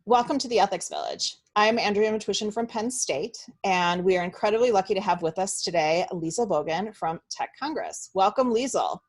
Welcome to the Ethics Village. I'm Andrea Matuition from Penn State, and we are incredibly lucky to have with us today Leisel Bogan from TechCongress. Welcome, Leisel.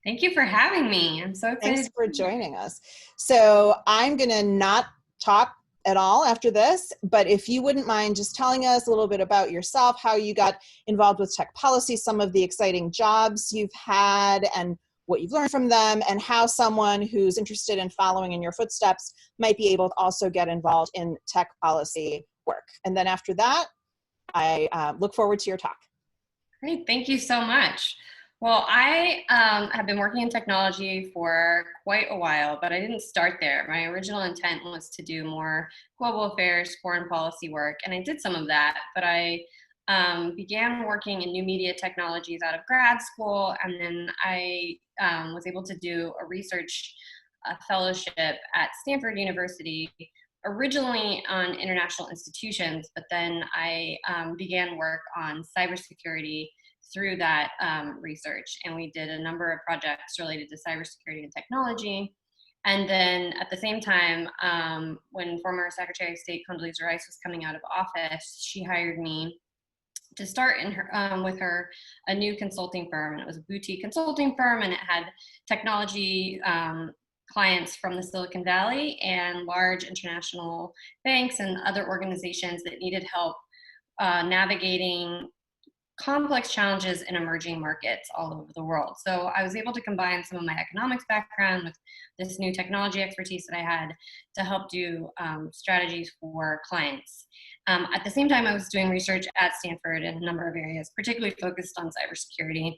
Thank you for having me. I'm so excited. Thanks for joining us. So I'm going to not talk at all after this, but if you wouldn't mind just telling us a little bit about yourself, how you got involved with tech policy, some of the exciting jobs you've had, and what you've learned from them, and how someone who's interested in following in your footsteps might be able to also get involved in tech policy work. And then after that, I look forward to your talk. Great, thank you so much. Well, I have been working in technology for quite a while, but I didn't start there. My original intent was to do more global affairs, foreign policy work, and I did some of that, but I began working in new media technologies out of grad school, and then I was able to do a research fellowship at Stanford University, originally on international institutions, but then I began work on cybersecurity through that research, and we did a number of projects related to cybersecurity and technology. And then at the same time, when former Secretary of State Condoleezza Rice was coming out of office, she hired me to start in her, with her a new consulting firm, and it was a boutique consulting firm, and it had technology clients from the Silicon Valley and large international banks and other organizations that needed help navigating complex challenges in emerging markets all over the world. So I was able to combine some of my economics background with this new technology expertise that I had to help do strategies for clients. At the same time, I was doing research at Stanford in a number of areas, particularly focused on cybersecurity.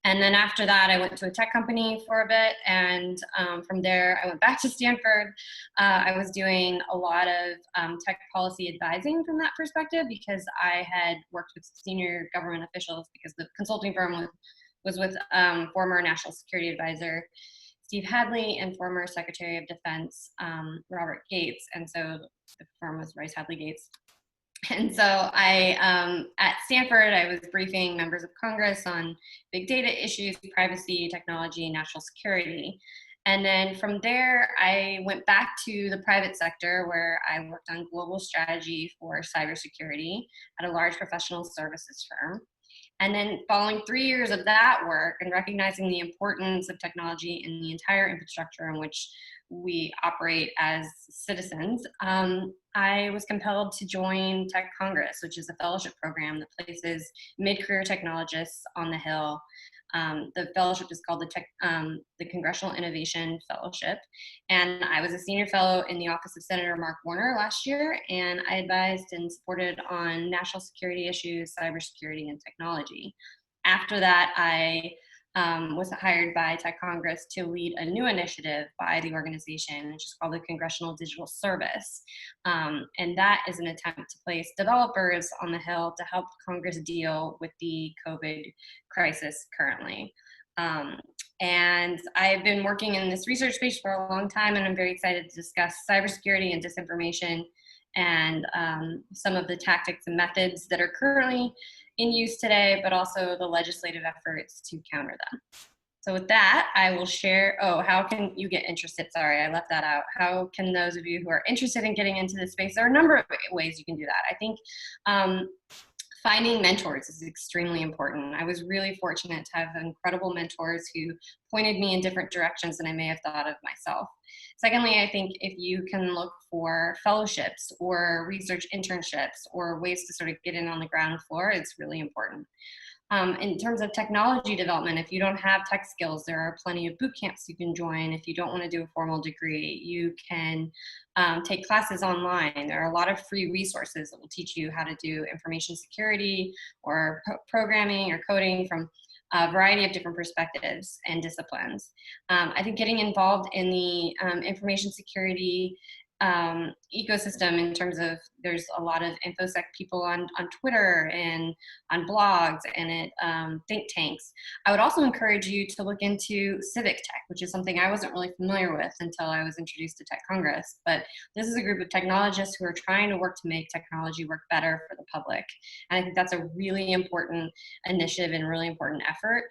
And then after that, I went to a tech company for a bit, and from there, I went back to Stanford. I was doing a lot of tech policy advising from that perspective, because I had worked with senior government officials, because the consulting firm was with former National Security Advisor Steve Hadley and former Secretary of Defense Robert Gates, and so the firm was Rice Hadley Gates. And so I, at Stanford, I was briefing members of Congress on big data issues, privacy, technology, national security. And then from there, I went back to the private sector, where I worked on global strategy for cybersecurity at a large professional services firm. And then following 3 years of that work and recognizing the importance of technology in the entire infrastructure in which we operate as citizens, I was compelled to join TechCongress, which is a fellowship program that places mid-career technologists on the Hill. The fellowship is called the Congressional Innovation Fellowship, and I was a senior fellow in the office of Senator Mark Warner last year, and I advised and supported on national security issues, cybersecurity, and technology. After that, I was hired by TechCongress to lead a new initiative by the organization, which is called the Congressional Digital Service. And that is an attempt to place developers on the Hill to help Congress deal with the COVID crisis currently. And I've been working in this research space for a long time, and I'm very excited to discuss cybersecurity and disinformation and some of the tactics and methods that are currently in use today, but also the legislative efforts to counter them. So with that, I will share, how can you get interested? Sorry, I left that out. How can those of you who are interested in getting into this space, there are a number of ways you can do that. I think finding mentors is extremely important. I was really fortunate to have incredible mentors who pointed me in different directions than I may have thought of myself. Secondly, I think if you can look for fellowships or research internships or ways to sort of get in on the ground floor, it's really important. In terms of technology development, if you don't have tech skills, there are plenty of boot camps you can join. If you don't want to do a formal degree, you can take classes online. There are a lot of free resources that will teach you how to do information security or programming or coding from a variety of different perspectives and disciplines. I think getting involved in the information security ecosystem, in terms of, there's a lot of InfoSec people on Twitter and on blogs and at think tanks. I would also encourage you to look into civic tech, which is something I wasn't really familiar with until I was introduced to TechCongress. But this is a group of technologists who are trying to work to make technology work better for the public. And I think that's a really important initiative and really important effort.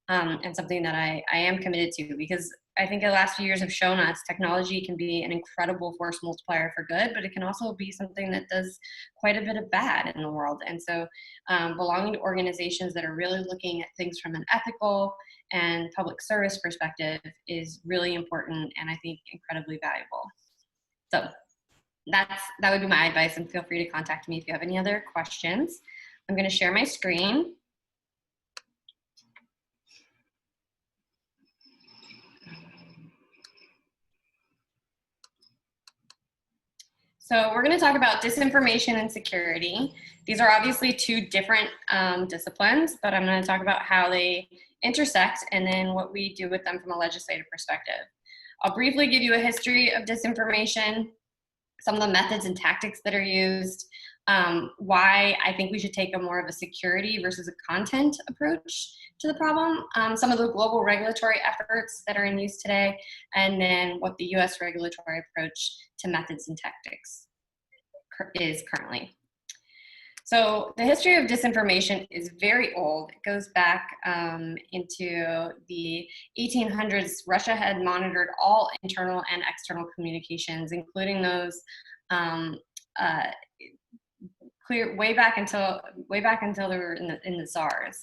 and something that I am committed to, because I think the last few years have shown us technology can be an incredible force multiplier for good, but it can also be something that does quite a bit of bad in the world. And so belonging to organizations that are really looking at things from an ethical and public service perspective is really important, and I think incredibly valuable. So that would be my advice, and feel free to contact me if you have any other questions. I'm going to share my screen. So we're going to talk about disinformation and security. These are obviously two different disciplines, but I'm going to talk about how they intersect and then what we do with them from a legislative perspective. I'll briefly give you a history of disinformation, some of the methods and tactics that are used, why I think we should take a more of a security versus a content approach to the problem, some of the global regulatory efforts that are in use today, and then what the US regulatory approach to methods and tactics is currently. So the history of disinformation is very old. It goes back into the 1800s. Russia had monitored all internal and external communications, including those clear way back until they were in the Tsars.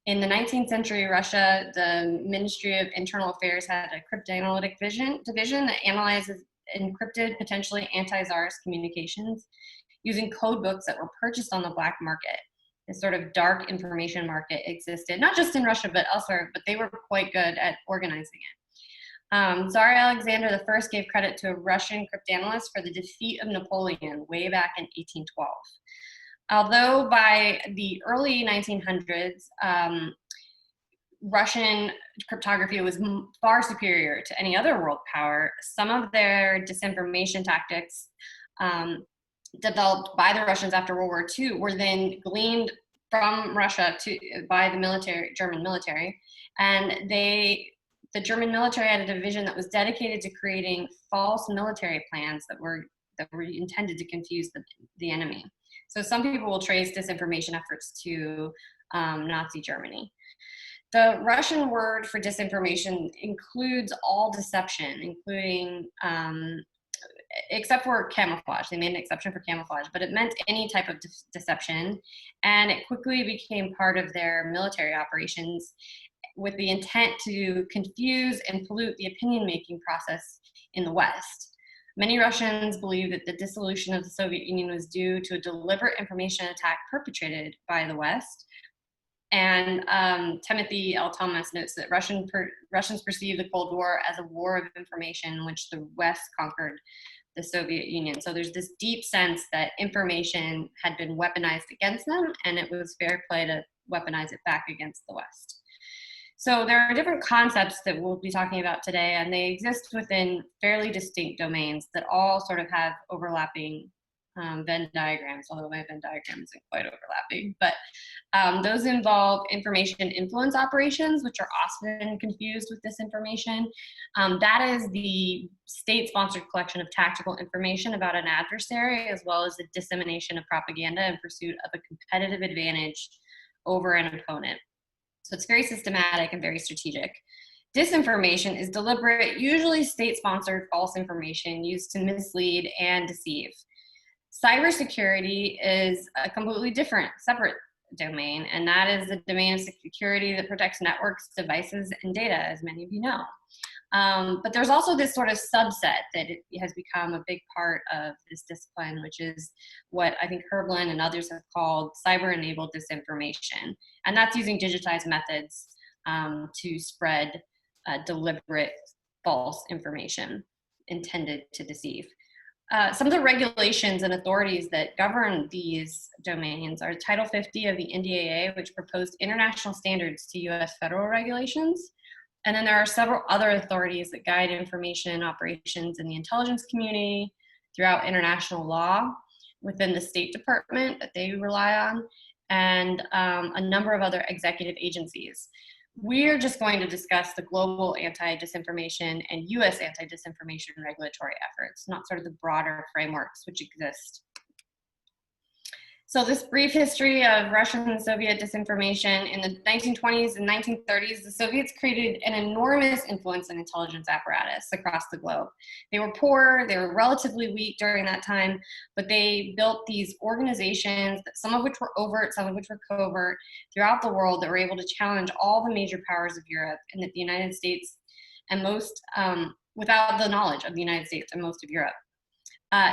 In the 19th century, Russia, the Ministry of Internal Affairs had a cryptanalytic division that analyzes encrypted, potentially anti-Tsarist communications using code books that were purchased on the black market. This sort of dark information market existed, not just in Russia, but elsewhere, but they were quite good at organizing it. Tsar Alexander I gave credit to a Russian cryptanalyst for the defeat of Napoleon way back in 1812. Although by the early 1900s, Russian cryptography was far superior to any other world power, some of their disinformation tactics developed by the Russians after World War II were then gleaned from Russia by the German military, and the German military had a division that was dedicated to creating false military plans that were intended to confuse the enemy. So some people will trace disinformation efforts to Nazi Germany. The Russian word for disinformation includes all deception, including except for camouflage. They made an exception for camouflage, but it meant any type of deception, and it quickly became part of their military operations with the intent to confuse and pollute the opinion-making process in the West. Many Russians believe that the dissolution of the Soviet Union was due to a deliberate information attack perpetrated by the West. And Timothy L. Thomas notes that Russians perceive the Cold War as a war of information in which the West conquered the Soviet Union. So there's this deep sense that information had been weaponized against them, and it was fair play to weaponize it back against the West. So there are different concepts that we'll be talking about today, and they exist within fairly distinct domains that all sort of have overlapping Venn diagrams, although my Venn diagram isn't quite overlapping. But those involve information influence operations, which are often confused with disinformation. That is the state-sponsored collection of tactical information about an adversary, as well as the dissemination of propaganda in pursuit of a competitive advantage over an opponent. So it's very systematic and very strategic. Disinformation is deliberate, usually state-sponsored false information used to mislead and deceive. Cybersecurity is a completely different, separate domain, and that is the domain of security that protects networks, devices, and data, as many of you know. But there's also this sort of subset that has become a big part of this discipline, which is what I think Herblin and others have called cyber-enabled disinformation. And that's using digitized methods to spread deliberate false information intended to deceive. Some of the regulations and authorities that govern these domains are Title 50 of the NDAA, which proposed international standards to US federal regulations. And then there are several other authorities that guide information operations in the intelligence community, throughout international law, within the State Department that they rely on, and a number of other executive agencies. We're just going to discuss the global anti-disinformation and US anti-disinformation regulatory efforts, not sort of the broader frameworks which exist. So this brief history of Russian and Soviet disinformation: in the 1920s and 1930s, the Soviets created an enormous influence and intelligence apparatus across the globe. They were poor, they were relatively weak during that time, but they built these organizations, some of which were overt, some of which were covert, throughout the world, that were able to challenge all the major powers of Europe, and that the United States and most, without the knowledge of the United States and most of Europe.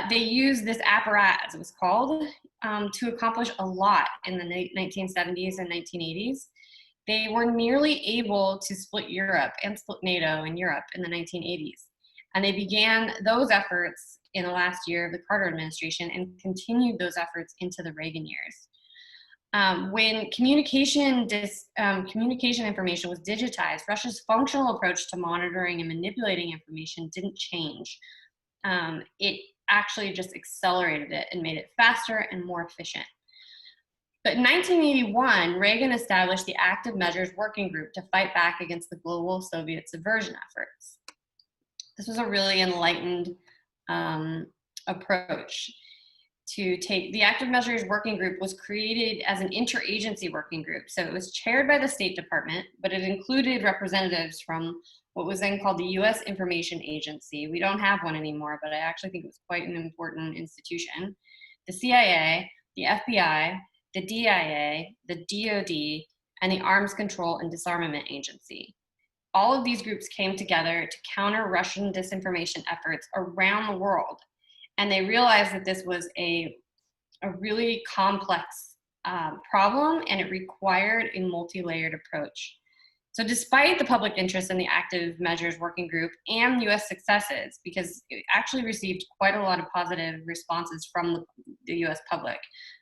They used this apparatus, it was called, to accomplish a lot in the 1970s and 1980s. They were nearly able to split Europe and split NATO in Europe in the 1980s. And they began those efforts in the last year of the Carter administration and continued those efforts into the Reagan years. When communication information was digitized, Russia's functional approach to monitoring and manipulating information didn't change. It actually just accelerated it and made it faster and more efficient. But in 1981, Reagan established the Active Measures Working Group to fight back against the global Soviet subversion efforts. This was a really enlightened approach to take. The Active Measures Working Group was created as an interagency working group. So it was chaired by the State Department, but it included representatives from what was then called the U.S. Information Agency. We don't have one anymore, but I actually think it was quite an important institution. The CIA, the FBI, the DIA, the DOD, and the Arms Control and Disarmament Agency. All of these groups came together to counter Russian disinformation efforts around the world. And they realized that this was a really complex problem, and it required a multi-layered approach. So despite the public interest in the Active Measures Working Group and US successes, because it actually received quite a lot of positive responses from the US public,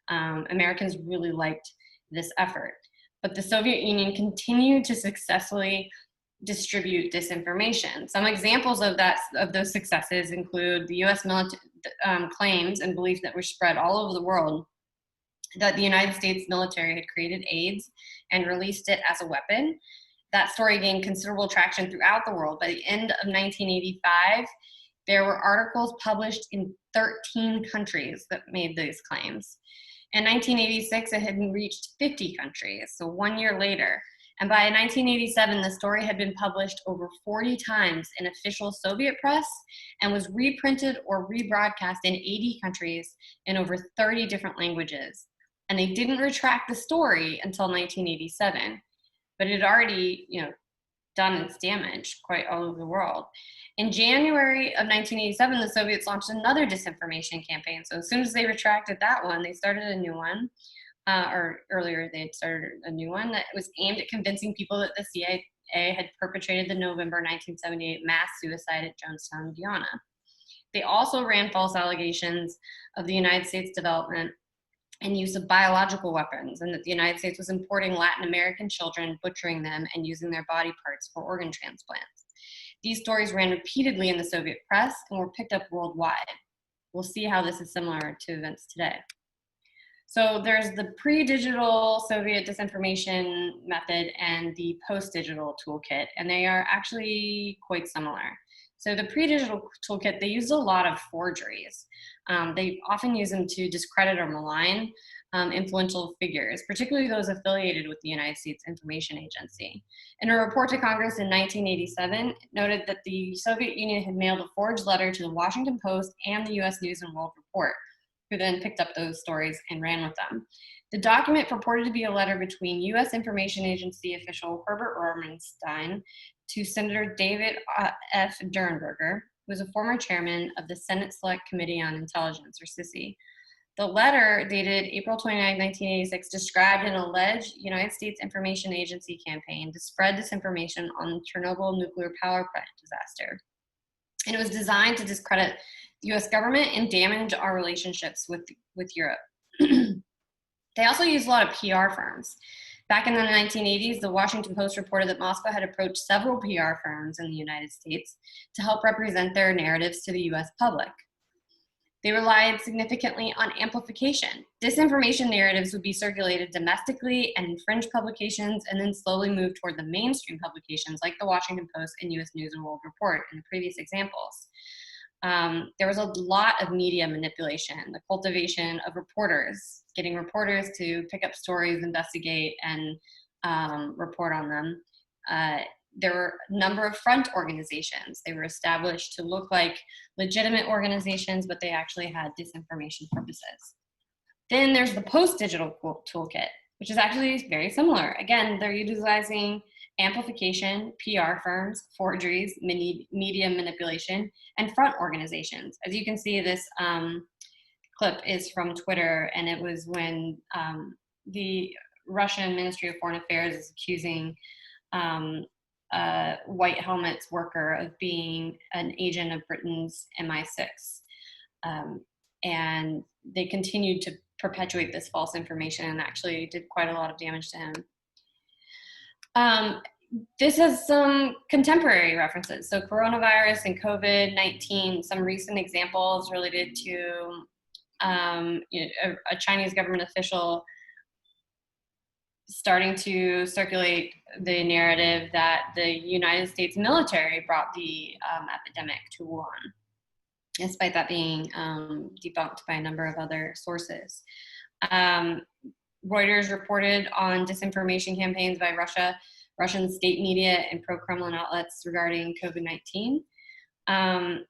Americans really liked this effort. But the Soviet Union continued to successfully distribute disinformation. Some examples of those successes include the US claims and beliefs that were spread all over the world that the United States military had created AIDS and released it as a weapon. That story gained considerable traction throughout the world. By the end of 1985, there were articles published in 13 countries that made these claims. In 1986, it had reached 50 countries, so 1 year later. And by 1987, the story had been published over 40 times in official Soviet press and was reprinted or rebroadcast in 80 countries in over 30 different languages. And they didn't retract the story until 1987. But it had already, done its damage quite all over the world. In January of 1987, the Soviets launched another disinformation campaign. So as soon as they retracted that one, they started a new one. Or earlier, they had started a new one that was aimed at convincing people that the CIA had perpetrated the November 1978 mass suicide at Jonestown, Indiana. They also ran false allegations of the United States development and use of biological weapons, and that the United States was importing Latin American children, butchering them, and using their body parts for organ transplants. These stories ran repeatedly in the Soviet press and were picked up worldwide. We'll see how this is similar to events today. So there's the pre-digital Soviet disinformation method and the post-digital toolkit, and they are actually quite similar. So the pre-digital toolkit, they use a lot of forgeries. They often use them to discredit or malign influential figures, particularly those affiliated with the United States Information Agency. In a report to Congress in 1987, it noted that the Soviet Union had mailed a forged letter to the Washington Post and the US News and World Report, who then picked up those stories and ran with them. The document purported to be a letter between US Information Agency official Herbert Rosenstein to Senator David F. Durenberger, who was a former chairman of the Senate Select Committee on Intelligence, or SISI. The letter, dated April 29, 1986, described an alleged United States Information Agency campaign to spread disinformation on the Chernobyl nuclear power plant disaster. And it was designed to discredit the US government and damage our relationships with Europe. They also used a lot of PR firms. Back in the 1980s, the Washington Post reported that Moscow had approached several PR firms in the United States to help represent their narratives to the US public. They relied significantly on amplification. Disinformation narratives would be circulated domestically and in fringe publications, and then slowly move toward the mainstream publications like the Washington Post and US News and World Report in the previous examples. there was a lot of media manipulation, the cultivation of reporters, getting reporters to pick up stories, investigate, and report on them. There were a number of front organizations. They were established to look like legitimate organizations, but they actually had disinformation purposes. Then there's the post-digital toolkit, which is actually very similar. Again, they're utilizing amplification, PR firms, forgeries, media manipulation, and front organizations. As you can see, this clip is from Twitter, and it was when the Russian Ministry of Foreign Affairs is accusing White Helmet's worker of being an agent of Britain's MI6. And they continued to perpetuate this false information and actually did quite a lot of damage to him. This has some contemporary references. So coronavirus and COVID-19, some recent examples related to a Chinese government official starting to circulate the narrative that the United States military brought the epidemic to Wuhan, despite that being debunked by a number of other sources. Reuters reported on disinformation campaigns by Russian state media and pro-Kremlin outlets regarding COVID-19. And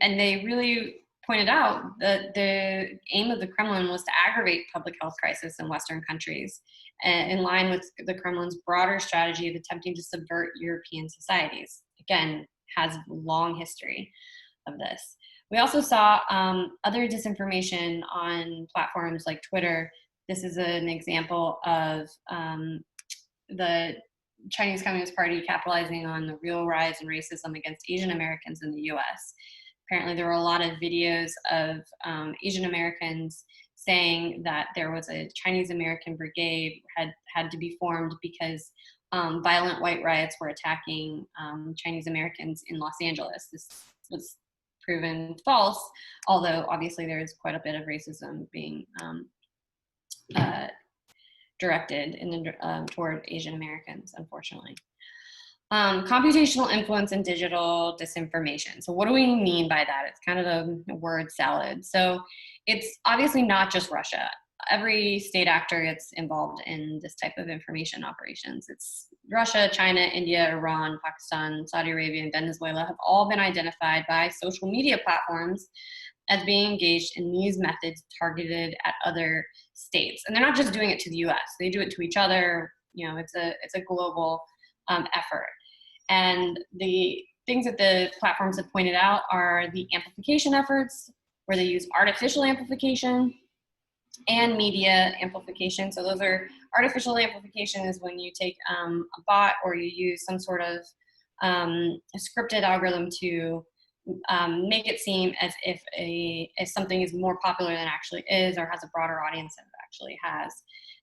they really pointed out that the aim of the Kremlin was to aggravate public health crisis in Western countries, in line with the Kremlin's broader strategy of attempting to subvert European societies. Again, has a long history of this. We also saw other disinformation on platforms like Twitter. This is an example of the Chinese Communist Party capitalizing on the real rise in racism against Asian Americans in the US. Apparently there were a lot of videos of Asian Americans saying that there was a Chinese American brigade had to be formed because violent white riots were attacking Chinese Americans in Los Angeles. This was proven false, although obviously there is quite a bit of racism being directed toward Asian Americans, unfortunately. Computational influence and digital disinformation. So what do we mean by that? It's kind of a word salad. So it's obviously not just Russia. Every state actor gets involved in this type of information operations. It's Russia, China, India, Iran, Pakistan, Saudi Arabia, and Venezuela have all been identified by social media platforms as being engaged in these methods targeted at other states. And they're not just doing it to the US, they do it to each other. You know, it's a global effort. And the things that the platforms have pointed out are the amplification efforts, where they use artificial amplification and media amplification. So those are artificial amplification is when you take a bot or you use some sort of a scripted algorithm to make it seem as if something is more popular than it actually is or has a broader audience than it actually has.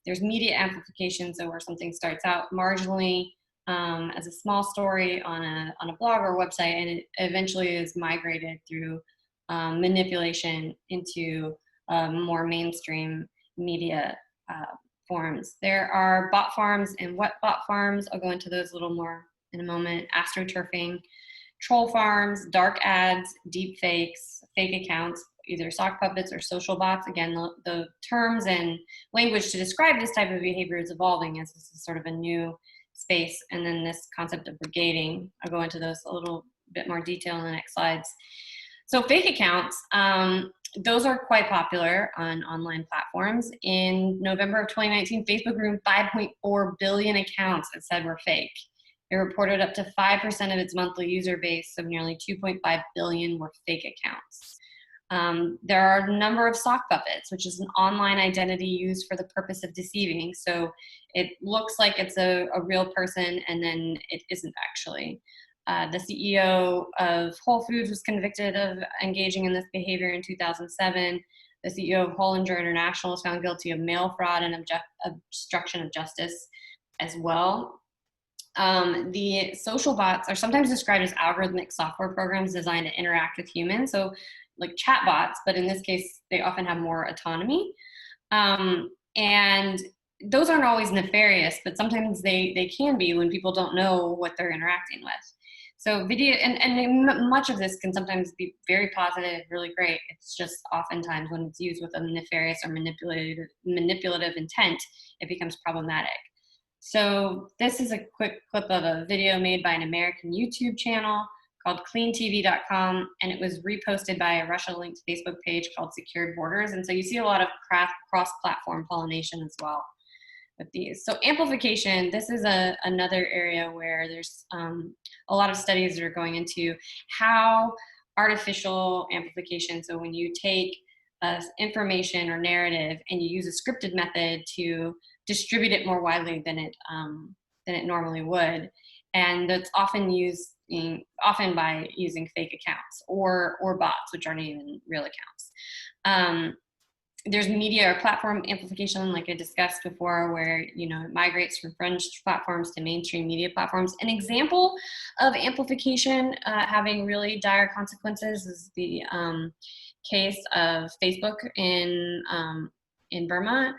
There's media amplification, so where something starts out marginally as a small story on a blog or website, and it eventually is migrated through manipulation into more mainstream media forms. There are bot farms and wet bot farms. I'll go into those a little more in a moment. Astroturfing, troll farms, dark ads, deep fakes, fake accounts, either sock puppets or social bots. Again, the terms and language to describe this type of behavior is evolving as this is sort of a new space. And then this concept of brigading, I'll go into those a little bit more detail in the next slides. So fake accounts, those are quite popular on online platforms. In November of 2019, Facebook grew 5.4 billion accounts that said were fake. It reported up to 5% of its monthly user base of nearly 2.5 billion were fake accounts. There are a number of sock puppets, which is an online identity used for the purpose of deceiving. So it looks like it's a real person, and then it isn't actually. The CEO of Whole Foods was convicted of engaging in this behavior in 2007. The CEO of Hollinger International was found guilty of mail fraud and obstruction of justice as well. The social bots are sometimes described as algorithmic software programs designed to interact with humans. So like chat bots, but in this case, they often have more autonomy. And those aren't always nefarious, but sometimes they can be when people don't know what they're interacting with. So video, and much of this can sometimes be very positive, really great. It's just oftentimes when it's used with a nefarious or manipulative intent, it becomes problematic. So this is a quick clip of a video made by an American YouTube channel called cleantv.com, and it was reposted by a Russia-linked Facebook page called Secured Borders. And so you see a lot of cross-platform pollination as well with these. So amplification, this is another area where there's a lot of studies that are going into how artificial amplification, so when you take information or narrative and you use a scripted method to distribute it more widely than it normally would, and that's often by using fake accounts or bots, which aren't even real accounts. There's media or platform amplification, like I discussed before, where it migrates from fringe platforms to mainstream media platforms. An example of amplification having really dire consequences is the case of Facebook in Burma.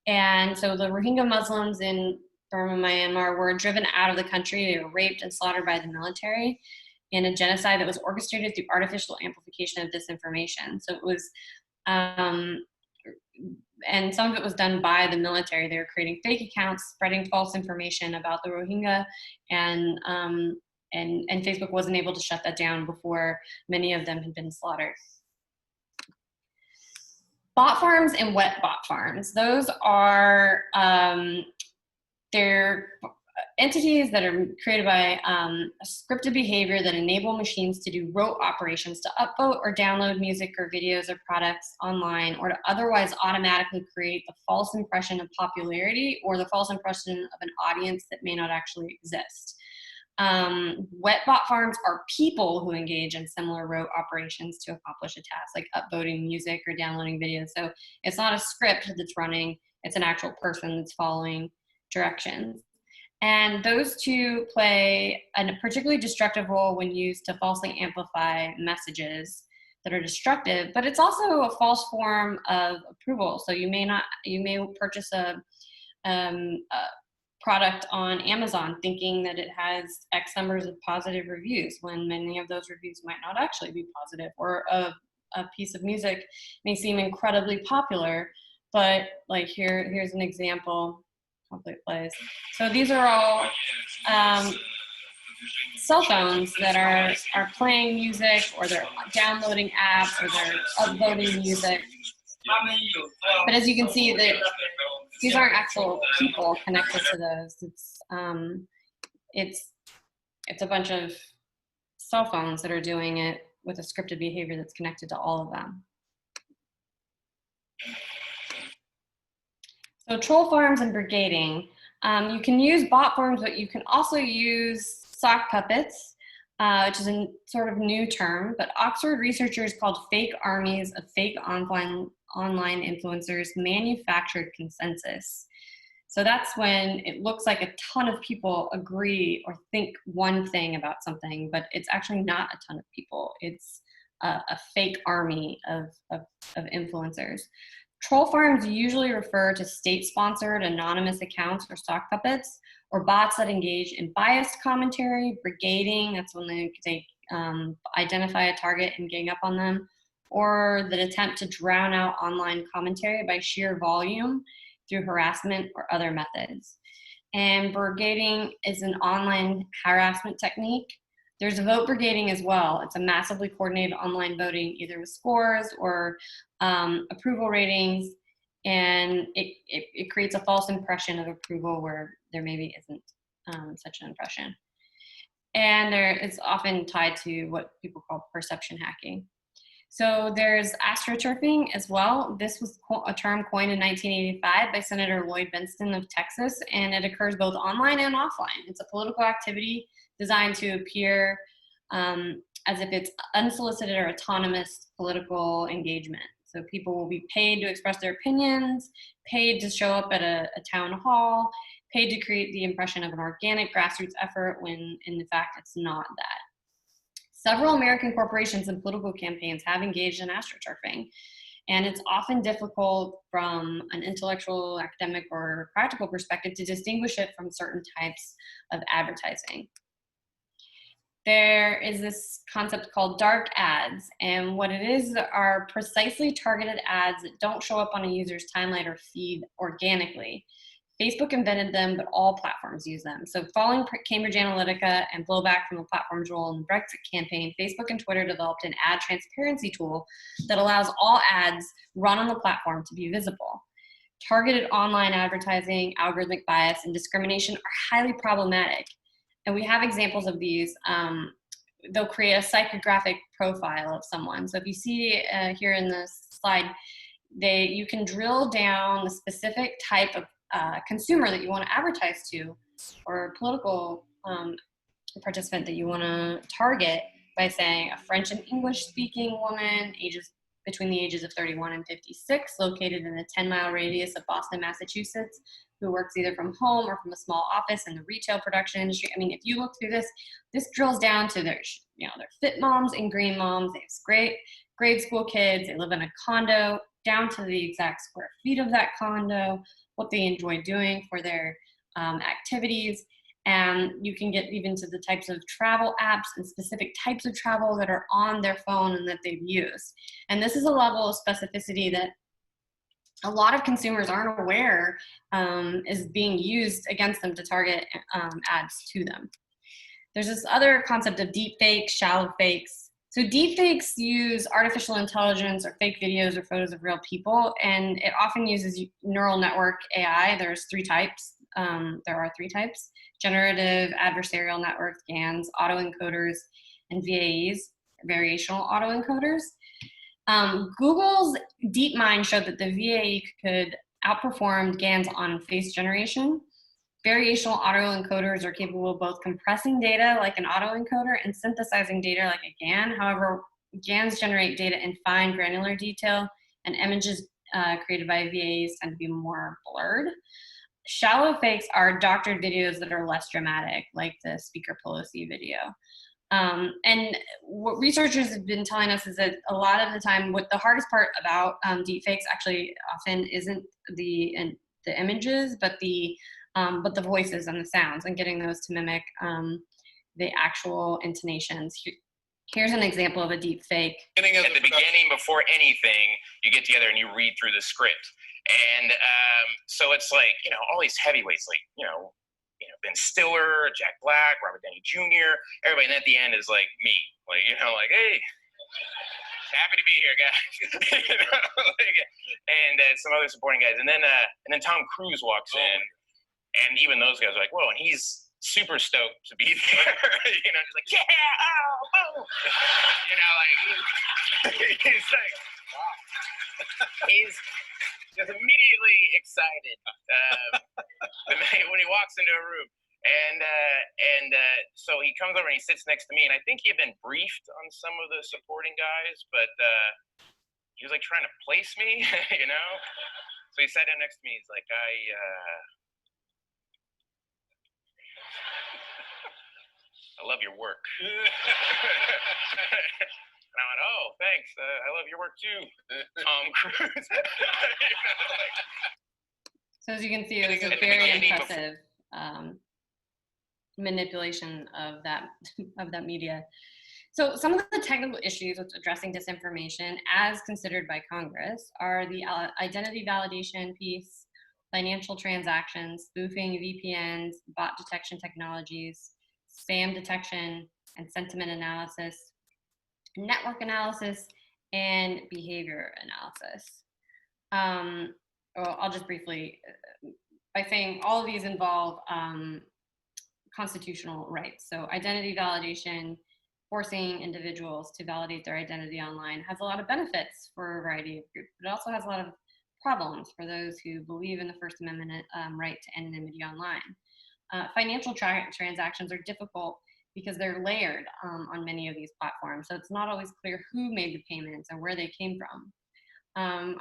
And so the Rohingya Muslims in Burma, Myanmar, were driven out of the country. They were raped and slaughtered by the military in a genocide that was orchestrated through artificial amplification of disinformation. So it was and some of it was done by the military. They were creating fake accounts, spreading false information about the Rohingya, and Facebook wasn't able to shut that down before many of them had been slaughtered. Bot farms and wet bot farms. Those are they're entities that are created by a scripted behavior that enable machines to do rote operations to upvote or download music or videos or products online, or to otherwise automatically create the false impression of popularity or the false impression of an audience that may not actually exist. Wet bot farms are people who engage in similar rote operations to accomplish a task, like upvoting music or downloading videos. So it's not a script that's running, it's an actual person that's following directions. And those two play a particularly destructive role when used to falsely amplify messages that are destructive, but it's also a false form of approval. So you may purchase a product on Amazon thinking that it has X numbers of positive reviews, when many of those reviews might not actually be positive, or a piece of music may seem incredibly popular, but like here's an example. Hopefully it plays. So these are all cell phones that are playing music, or they're downloading apps, or they're uploading music. But as you can see, that these aren't actual people connected to those. It's a bunch of cell phones that are doing it with a scripted behavior that's connected to all of them. So troll farms and brigading. You can use bot farms, but you can also use sock puppets, which is a sort of new term, but Oxford researchers called fake armies of fake online influencers manufactured consensus. So that's when it looks like a ton of people agree or think one thing about something, but it's actually not a ton of people. It's a fake army of influencers. Troll farms usually refer to state-sponsored anonymous accounts or sock puppets, or bots that engage in biased commentary, brigading, that's when they identify a target and gang up on them, or that attempt to drown out online commentary by sheer volume through harassment or other methods. And brigading is an online harassment technique. There's vote brigading as well. It's a massively coordinated online voting, either with scores or approval ratings, and it creates a false impression of approval where there maybe isn't such an impression. And it's often tied to what people call perception hacking. So there's astroturfing as well. This was a term coined in 1985 by Senator Lloyd Bentsen of Texas, and it occurs both online and offline. It's a political activity designed to appear as if it's unsolicited or autonomous political engagement. So people will be paid to express their opinions, paid to show up at a town hall, paid to create the impression of an organic grassroots effort when in fact it's not that. Several American corporations and political campaigns have engaged in astroturfing, and it's often difficult from an intellectual, academic, or practical perspective to distinguish it from certain types of advertising. there is this concept called dark ads. And what it is are precisely targeted ads that don't show up on a user's timeline or feed organically. Facebook invented them, but all platforms use them. So following Cambridge Analytica and blowback from the platform's role in the Brexit campaign, Facebook and Twitter developed an ad transparency tool that allows all ads run on the platform to be visible. Targeted online advertising, algorithmic bias, and discrimination are highly problematic. And we have examples of these. They'll create a psychographic profile of someone. So if you see here in this slide, you can drill down the specific type of consumer that you want to advertise to, or political participant that you want to target by saying a French and English speaking woman, between the ages of 31 and 56, located in a 10-mile radius of Boston, Massachusetts, who works either from home or from a small office in the retail production industry. I mean, if you look through this, this drills down to their fit moms and green moms. They have great grade school kids. They live in a condo, down to the exact square feet of that condo, what they enjoy doing for their activities. And you can get even to the types of travel apps and specific types of travel that are on their phone and that they've used. And this is a level of specificity that a lot of consumers aren't aware is being used against them to target ads to them. There's this other concept of deep fakes, shallow fakes. So deep fakes use artificial intelligence or fake videos or photos of real people, and it often uses neural network AI. There are three types: generative adversarial networks, GANs, autoencoders, and VAEs, variational autoencoders. Google's DeepMind showed that the VAE could outperform GANs on face generation. Variational autoencoders are capable of both compressing data like an autoencoder and synthesizing data like a GAN. However, GANs generate data in fine granular detail, and images created by VAEs tend to be more blurred. Shallow fakes are doctored videos that are less dramatic, like the Speaker Pelosi video. And what researchers have been telling us is that a lot of the time, what the hardest part about deepfakes actually often isn't the images, but the voices and the sounds, and getting those to mimic the actual intonations. Here's an example of a deep fake. At the beginning, before anything, you get together and you read through the script. And so it's like, all these heavyweights, like, Ben Stiller, Jack Black, Robert Downey Jr., everybody. And at the end is like me, like, like, hey, happy to be here, guys. And some other supporting guys. And then Tom Cruise walks in, and even those guys are like, whoa, and he's super stoked to be there. Just like, yeah, oh. He's like, wow. He's just immediately excited when he walks into a room. And so he comes over and he sits next to me, and I think he had been briefed on some of the supporting guys, but he was like trying to place me, So he sat down next to me. He's like, I love your work. And I went, oh, thanks. I love your work too, Tom Cruise. So as you can see, it was a very impressive manipulation of that media. So some of the technical issues with addressing disinformation as considered by Congress are the identity validation piece, financial transactions, spoofing, VPNs, bot detection technologies, spam detection and sentiment analysis, network analysis, and behavior analysis. I'll just briefly, by saying all of these involve constitutional rights. So identity validation, forcing individuals to validate their identity online, has a lot of benefits for a variety of groups, but it also has a lot of problems for those who believe in the First Amendment right to anonymity online. Financial transactions are difficult because they're layered on many of these platforms. So it's not always clear who made the payments and where they came from.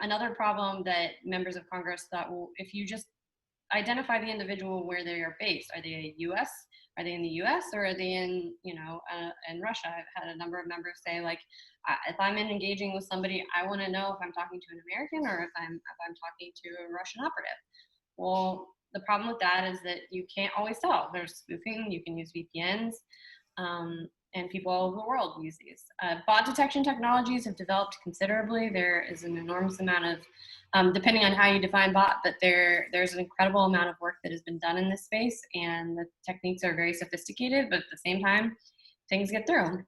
Another problem that members of Congress thought, well, if you just identify the individual where they are based, are they in the US, or are they in Russia? I've had a number of members say, like, if I'm engaging with somebody, I want to know if I'm talking to an American or if I'm talking to a Russian operative. Well, the problem with that is that you can't always tell. There's spoofing, you can use VPNs, and people all over the world use these. Bot detection technologies have developed considerably. There is an enormous amount of, depending on how you define bot, but there's an incredible amount of work that has been done in this space, and the techniques are very sophisticated, but at the same time, things get through.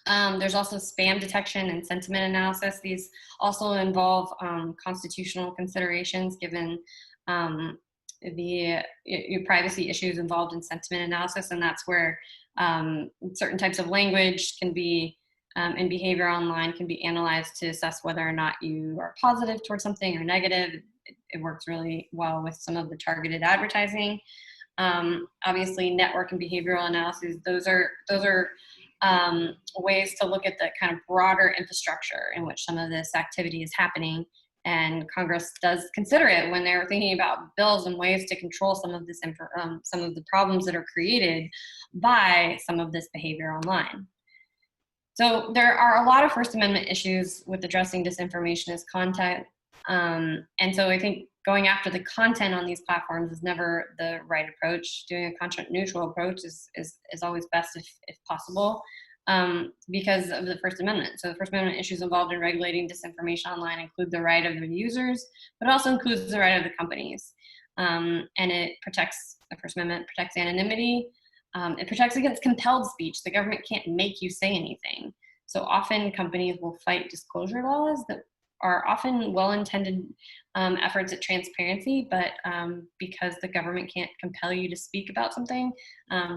There's also spam detection and sentiment analysis. These also involve constitutional considerations given your privacy issues involved in sentiment analysis, and that's where certain types of language can be and behavior online can be analyzed to assess whether or not you are positive towards something or negative. It works really well with some of the targeted advertising. Obviously, network and behavioral analysis, those are ways to look at the kind of broader infrastructure in which some of this activity is happening. And Congress does consider it when they're thinking about bills and ways to control some of this, some of the problems that are created by some of this behavior online. So there are a lot of First Amendment issues with addressing disinformation as content. And so I think going after the content on these platforms is never the right approach. Doing a content neutral approach is always best if possible, because of the First Amendment. So the First Amendment issues involved in regulating disinformation online include the right of the users, but also includes the right of the companies. And it protects, the First Amendment protects anonymity. It protects against compelled speech. The government can't make you say anything. So often companies will fight disclosure laws that are often well-intended efforts at transparency, but because the government can't compel you to speak about something,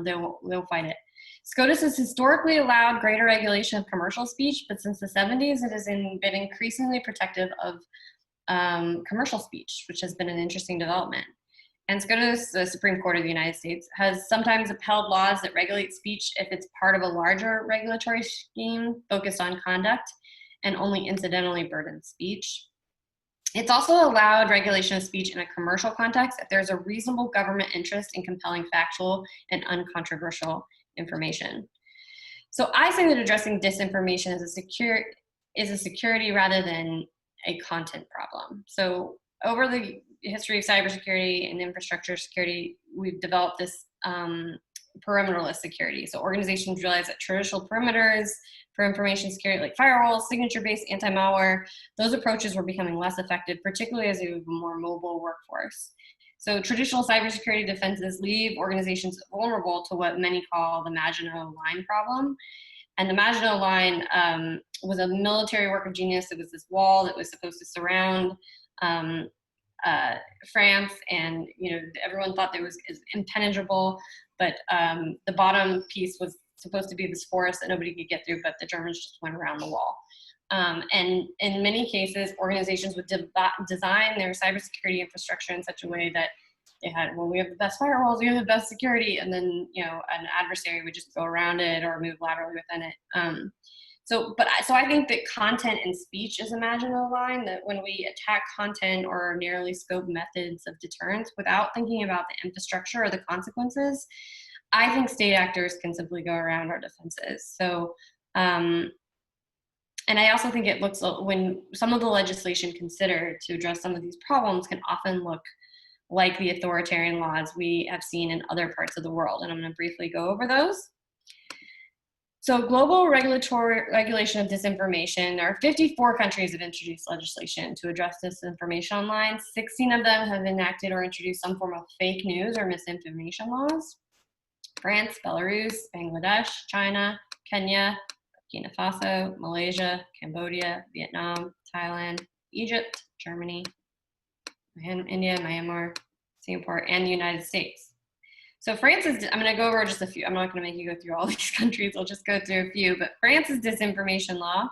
they'll fight it. SCOTUS has historically allowed greater regulation of commercial speech, but since the 70s, it has been increasingly protective of commercial speech, which has been an interesting development. And SCOTUS, the Supreme Court of the United States, has sometimes upheld laws that regulate speech if it's part of a larger regulatory scheme focused on conduct and only incidentally burden speech. It's also allowed regulation of speech in a commercial context if there's a reasonable government interest in compelling factual and uncontroversial information. So I say that addressing disinformation is a security rather than a content problem. So over the history of cybersecurity and infrastructure security, we've developed this perimeterless security. So organizations realize that traditional perimeters for information security, like firewalls, signature-based anti-malware, those approaches were becoming less effective, particularly as you have a more mobile workforce. So traditional cybersecurity defenses leave organizations vulnerable to what many call the Maginot Line problem. And the Maginot Line was a military work of genius. It was this wall that was supposed to surround France, and everyone thought that it was impenetrable, but the bottom piece was supposed to be this forest that nobody could get through, but the Germans just went around the wall. And in many cases, organizations would design their cybersecurity infrastructure in such a way that they had, well, we have the best firewalls, we have the best security, and then an adversary would just go around it or move laterally within it. So I think that content and speech is a Maginot Line, that when we attack content or narrowly scoped methods of deterrence without thinking about the infrastructure or the consequences, I think state actors can simply go around our defenses. So, and I also think it looks, when some of the legislation considered to address some of these problems can often look like the authoritarian laws we have seen in other parts of the world. And I'm going to briefly go over those. So global regulation of disinformation, there are 54 countries that have introduced legislation to address disinformation online. 16 of them have enacted or introduced some form of fake news or misinformation laws. France, Belarus, Bangladesh, China, Kenya, Burkina Faso, Malaysia, Cambodia, Vietnam, Thailand, Egypt, Germany, India, Myanmar, Singapore, and the United States. So France is, I'm going to go over just a few. I'm not going to make you go through all these countries. I'll just go through a few. But France's disinformation law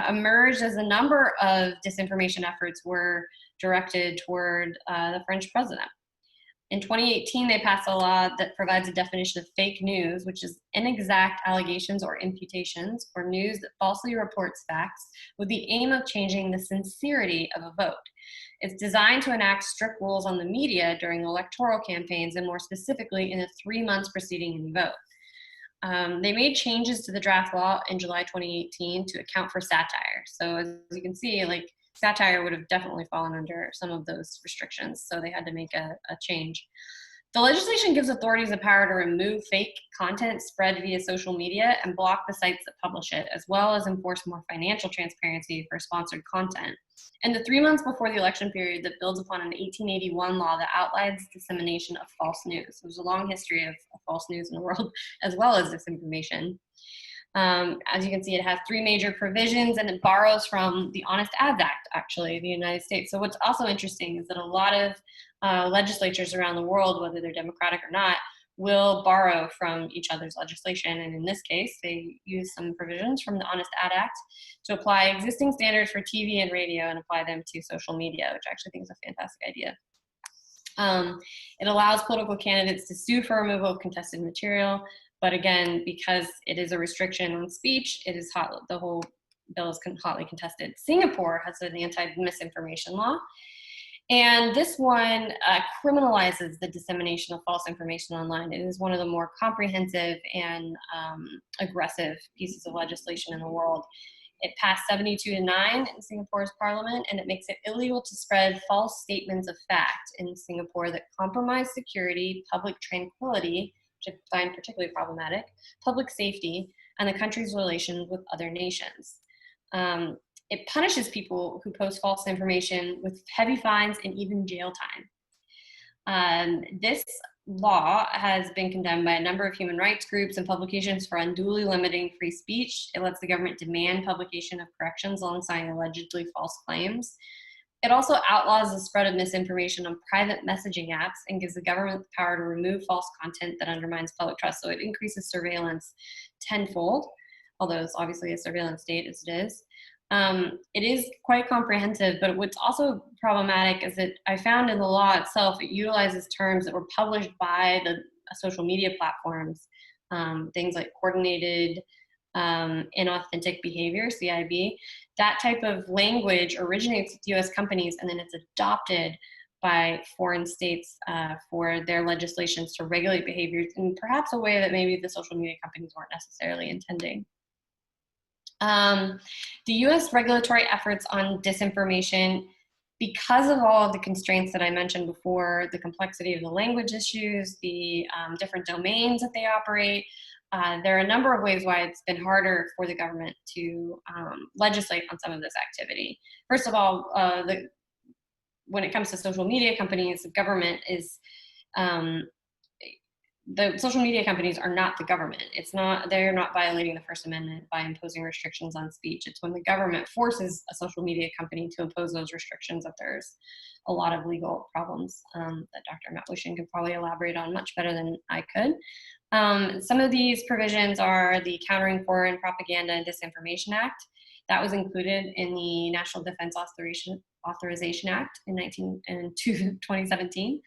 emerged as a number of disinformation efforts were directed toward the French president. In 2018, they passed a law that provides a definition of fake news, which is inexact allegations or imputations or news that falsely reports facts with the aim of changing the sincerity of a vote. It's designed to enact strict rules on the media during electoral campaigns, and more specifically in the 3 months preceding any vote. They made changes to the draft law in July 2018 to account for satire. So as you can see, like, satire would have definitely fallen under some of those restrictions, so they had to make a change. The legislation gives authorities the power to remove fake content spread via social media and block the sites that publish it, as well as enforce more financial transparency for sponsored content. And the 3 months before the election period, that builds upon an 1881 law that outlines dissemination of false news. There's a long history of false news in the world, as well as disinformation. As you can see, it has 3 major provisions, and it borrows from the Honest Ads Act, actually, in the United States. So what's also interesting is that a lot of legislatures around the world, whether they're Democratic or not, will borrow from each other's legislation. And in this case, they use some provisions from the Honest Ad Act to apply existing standards for TV and radio and apply them to social media, which I actually think is a fantastic idea. It allows political candidates to sue for removal of contested material. But again, because it is a restriction on speech, it is the whole bill is hotly contested. Singapore has an anti-misinformation law. And this one criminalizes the dissemination of false information online. It is one of the more comprehensive and aggressive pieces of legislation in the world. It passed 72-9 in Singapore's parliament, and it makes it illegal to spread false statements of fact in Singapore that compromise security, public tranquility, which I find particularly problematic, public safety, and the country's relations with other nations. It punishes people who post false information with heavy fines and even jail time. This law has been condemned by a number of human rights groups and publications for unduly limiting free speech. It lets the government demand publication of corrections alongside allegedly false claims. It also outlaws the spread of misinformation on private messaging apps and gives the government the power to remove false content that undermines public trust. So it increases surveillance tenfold, although it's obviously a surveillance state as it is. It is quite comprehensive, but what's also problematic is that I found in the law itself, it utilizes terms that were published by the social media platforms, things like coordinated inauthentic behavior, CIB. That type of language originates with US companies, and then it's adopted by foreign states for their legislations to regulate behaviors in perhaps a way that maybe the social media companies weren't necessarily intending. The US regulatory efforts on disinformation, because of all of the constraints that I mentioned before, the complexity of the language issues, the different domains that they operate, there are a number of ways why it's been harder for the government to legislate on some of this activity. First of all, when it comes to social media companies, the government is, the social media companies are not the government. They're not violating the First Amendment by imposing restrictions on speech. It's when the government forces a social media company to impose those restrictions that there's a lot of legal problems that Dr. Matt Wishin could probably elaborate on much better than I could. Some of these provisions are the Countering Foreign Propaganda and Disinformation Act. That was included in the National Defense Authorization Act in 2017.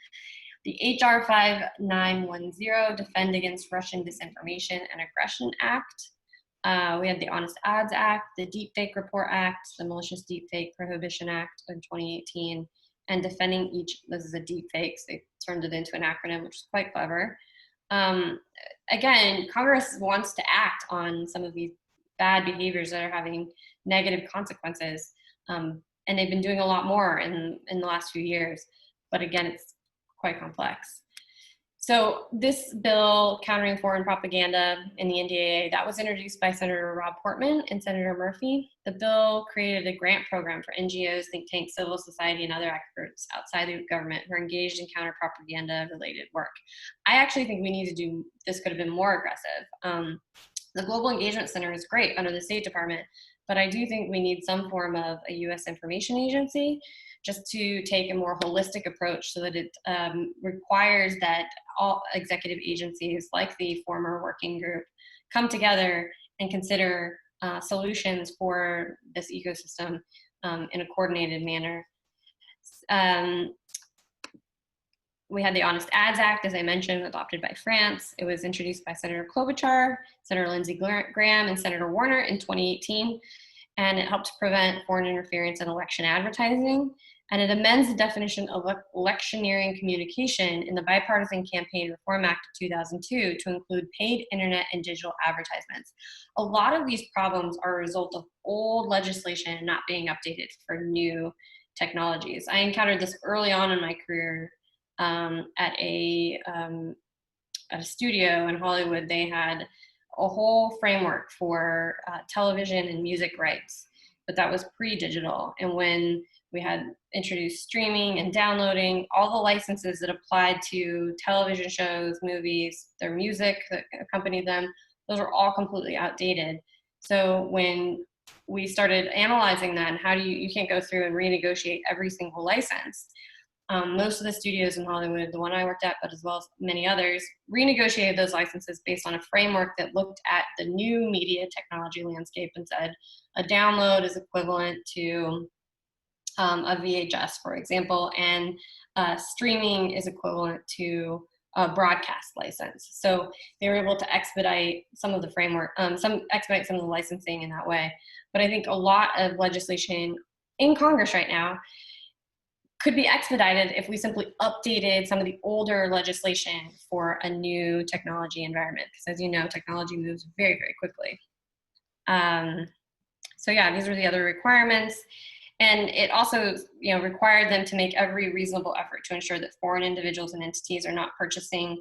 The HR 5910, Defend Against Russian Disinformation and Aggression Act. We had the Honest Ads Act, the Deepfake Report Act, the Malicious Deepfake Prohibition Act in 2018, and defending each, this is a deepfakes, they turned it into an acronym, which is quite clever. Again, Congress wants to act on some of these bad behaviors that are having negative consequences, and they've been doing a lot more in the last few years, but again, it's quite complex. So this bill, Countering Foreign Propaganda in the NDAA, that was introduced by Senator Rob Portman and Senator Murphy. The bill created a grant program for NGOs, think tanks, civil society, and other experts outside the government who are engaged in counter-propaganda related work. I actually think we need to do, this could have been more aggressive. The Global Engagement Center is great under the State Department, but I do think we need some form of a US information agency just to take a more holistic approach so that it requires that all executive agencies like the former working group come together and consider solutions for this ecosystem in a coordinated manner. We had the Honest Ads Act, as I mentioned, adopted by France. It was introduced by Senator Klobuchar, Senator Lindsey Graham, and Senator Warner in 2018. And it helped prevent foreign interference in election advertising. And it amends the definition of electioneering communication in the Bipartisan Campaign Reform Act of 2002 to include paid internet and digital advertisements. A lot of these problems are a result of old legislation not being updated for new technologies. I encountered this early on in my career at a studio in Hollywood. They had a whole framework for television and music rights, but that was pre-digital. And when we had introduced streaming and downloading, all the licenses that applied to television shows, movies, their music that accompanied them, those were all completely outdated. So when we started analyzing that, and how do you can't go through and renegotiate every single license. Most of the studios in Hollywood, the one I worked at, but as well as many others, renegotiated those licenses based on a framework that looked at the new media technology landscape and said a download is equivalent to a VHS, for example, and streaming is equivalent to a broadcast license. So they were able to expedite some of the framework, expedite some of the licensing in that way. But I think a lot of legislation in Congress right now could be expedited if we simply updated some of the older legislation for a new technology environment. Because as you know, technology moves very, very quickly. So yeah, these are the other requirements. And it also, required them to make every reasonable effort to ensure that foreign individuals and entities are not purchasing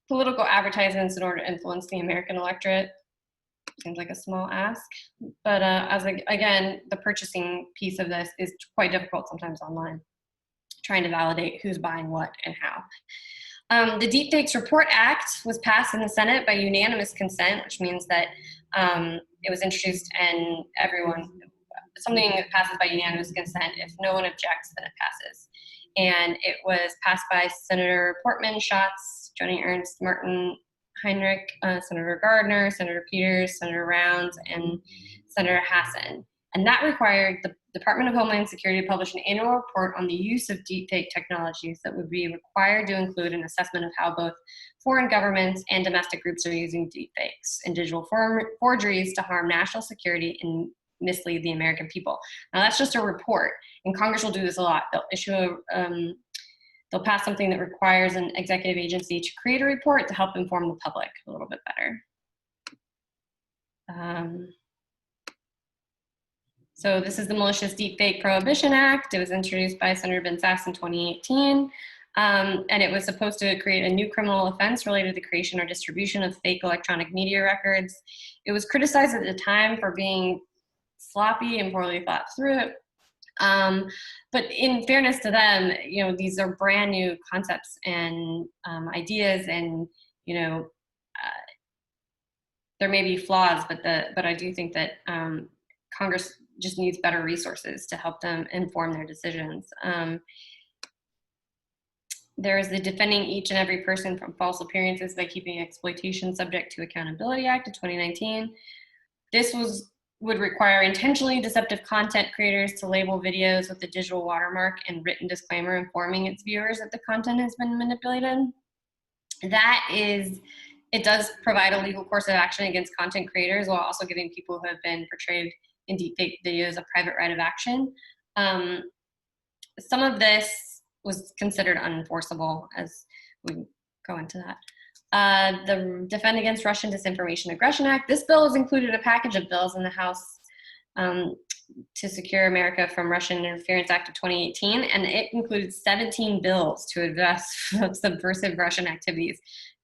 political advertisements in order to influence the American electorate. Seems like a small ask, but again, the purchasing piece of this is quite difficult sometimes online, trying to validate who's buying what and how. The Deepfakes Report Act was passed in the Senate by unanimous consent, which means that it was introduced and something that passes by unanimous consent. If no one objects, then it passes. And it was passed by Senator Portman, Schatz, Joni Ernst, Martin, Heinrich, Senator Gardner, Senator Peters, Senator Rounds, and Senator Hassan. And that required the Department of Homeland Security to publish an annual report on the use of deepfake technologies that would be required to include an assessment of how both foreign governments and domestic groups are using deepfakes and digital forgeries to harm national security and mislead the American people. Now that's just a report, and Congress will do this a lot. They'll issue they'll pass something that requires an executive agency to create a report to help inform the public a little bit better. So this is the Malicious Deepfake Prohibition Act. It was introduced by Senator Ben Sasse in 2018. And it was supposed to create a new criminal offense related to the creation or distribution of fake electronic media records. It was criticized at the time for being sloppy and poorly thought through. But in fairness to them, these are brand new concepts and ideas, and there may be flaws, but I do think that Congress just needs better resources to help them inform their decisions. There is the Defending Each and Every Person from False Appearances by Keeping Exploitation Subject to Accountability Act of 2019. This would require intentionally deceptive content creators to label videos with the digital watermark and written disclaimer informing its viewers that the content has been manipulated. It does provide a legal course of action against content creators while also giving people who have been portrayed in deepfake videos a private right of action. Some of this was considered unenforceable, as we go into that. The Defend Against Russian Disinformation Aggression Act. This bill has included a package of bills in the House to Secure America from Russian Interference Act of 2018, and it included 17 bills to address subversive Russian activities.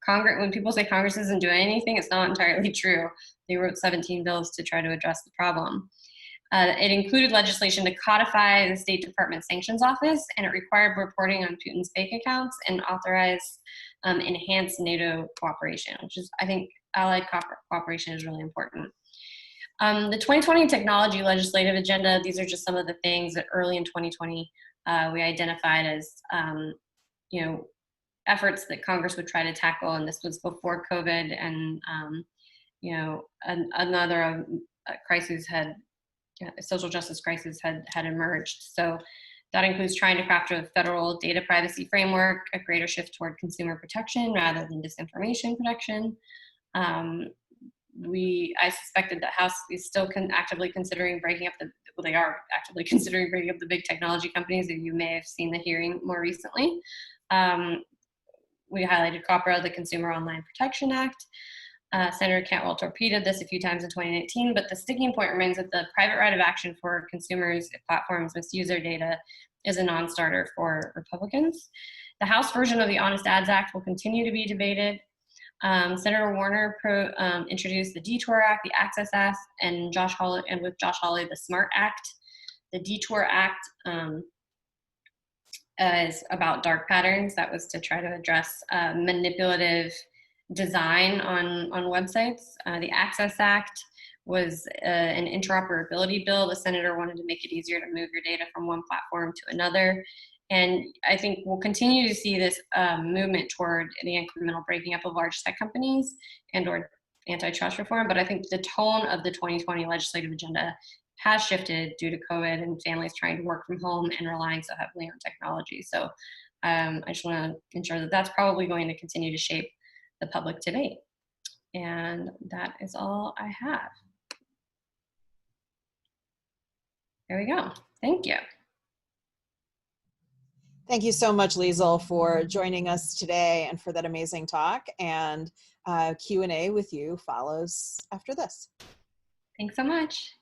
When people say Congress isn't doing anything, it's not entirely true. They wrote 17 bills to try to address the problem. It included legislation to codify the State Department Sanctions Office, and it required reporting on Putin's fake accounts and authorized enhanced NATO cooperation, which is, I think, allied cooperation is really important. The 2020 technology legislative agenda, these are just some of the things that early in 2020 we identified as, efforts that Congress would try to tackle, and this was before COVID, and another crisis social justice crisis had emerged. So that includes trying to craft a federal data privacy framework, a greater shift toward consumer protection rather than disinformation protection. I suspected that House is still actively considering breaking up they are actively considering breaking up the big technology companies. You may have seen the hearing more recently. We highlighted COPRA, the Consumer Online Protection Act. Senator Cantwell torpedoed this a few times in 2019, but the sticking point remains that the private right of action for consumers if platforms misuse their data is a non-starter for Republicans. The House version of the Honest Ads Act will continue to be debated. Senator Warner introduced the Detour Act, the Access Act, and with Josh Hawley, the SMART Act. The Detour Act is about dark patterns. That was to try to address manipulative design on websites. The Access Act was an interoperability bill. The senator wanted to make it easier to move your data from one platform to another. And I think we'll continue to see this movement toward the incremental breaking up of large tech companies and/or antitrust reform. But I think the tone of the 2020 legislative agenda has shifted due to COVID and families trying to work from home and relying so heavily on technology. So I just want to ensure that that's probably going to continue to shape the public debate. And that is all I have. There we go. Thank you. Thank you so much, Leisel, for joining us today and for that amazing talk. And Q&A with you follows after this. Thanks so much.